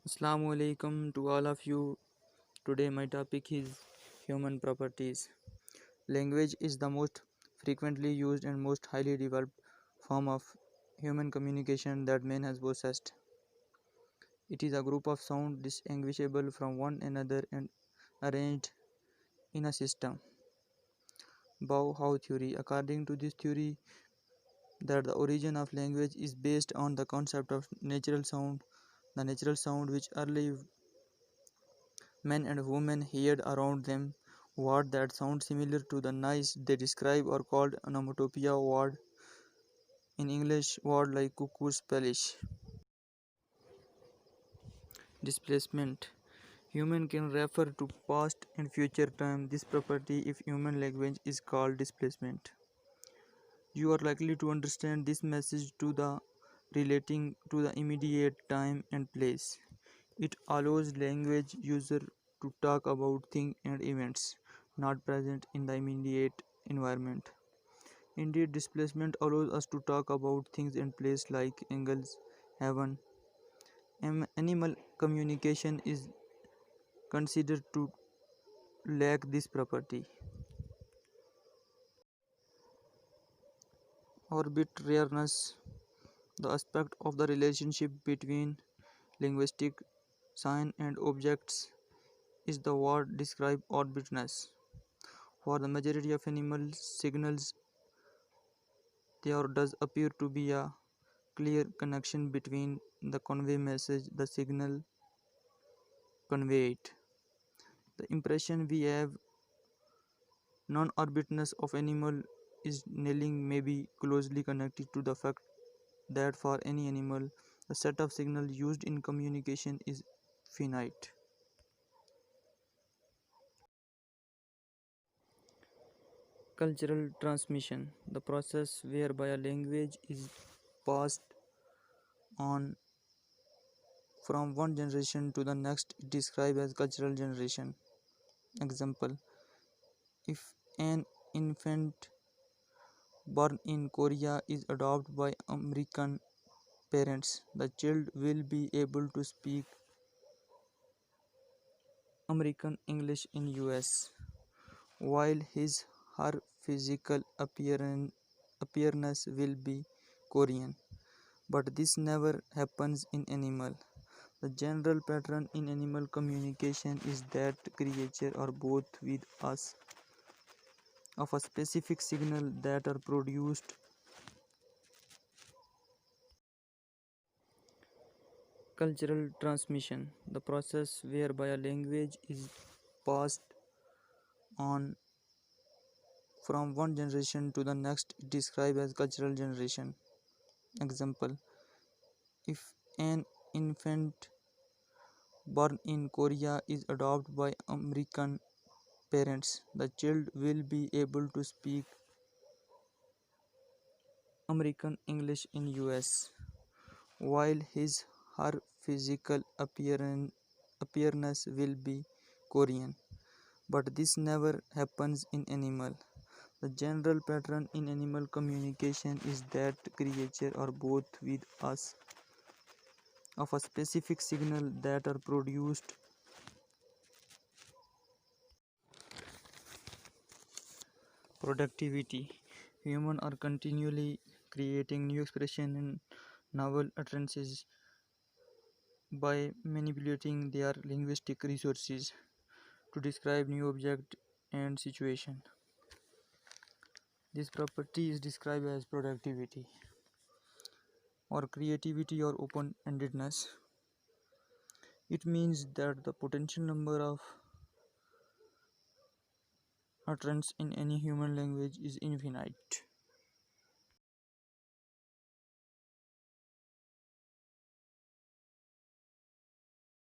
Assalamu alaikum to all of you. Today my topic is human properties. Language is the most frequently used and most highly developed form of human communication that man has possessed. It is a group of sound distinguishable from one another and arranged in a system. Bauhaus theory. According to this theory, that the origin of language is based on the concept of natural sound. The natural sound which early men and women heard around them, words that sound similar to the noise they describe are called onomatopoeia word. In English, words like cuckoo, spellish. Displacement. Human can refer to past and future time. This property if human language is called displacement. You are likely to understand this message to the relating to the immediate time and place. It allows language user to talk about things and events not present in the immediate environment. Indeed, displacement allows us to talk about things and places like angles, heaven. Animal communication is considered to lack this property. Orbit rareness, the aspect of the relationship between linguistic sign and objects is the word describe orbitness. For the majority of animal signals, there does appear to be a clear connection between the convey message the signal conveyed. The impression we have non-orbitness of animal is nailing may be closely connected to the fact that for any animal the set of signals used in communication is finite. Cultural transmission, the process whereby a language is passed on from one generation to the next is described as cultural generation. Example: if an infant born in Korea is adopted by American parents, the child will be able to speak American English in US, while his her physical appearance will be Korean. But this never happens in animal. The general pattern in animal communication is that creatures are both with us of a specific signal that are produced. Cultural transmission, the process whereby a language is passed on from one generation to the next is described as cultural generation. Example: if an infant born in Korea is adopted by American parents, the child will be able to speak American English in US, while his her physical appearance will be Korean. But this never happens in animal. The general pattern in animal communication is that creatures are both with us of a specific signal that are produced. Productivity. Humans are continually creating new expression and novel utterances by manipulating their linguistic resources to describe new object and situation. This property is described as productivity or creativity or open-endedness. It means that the potential number of utterance in any human language is infinite.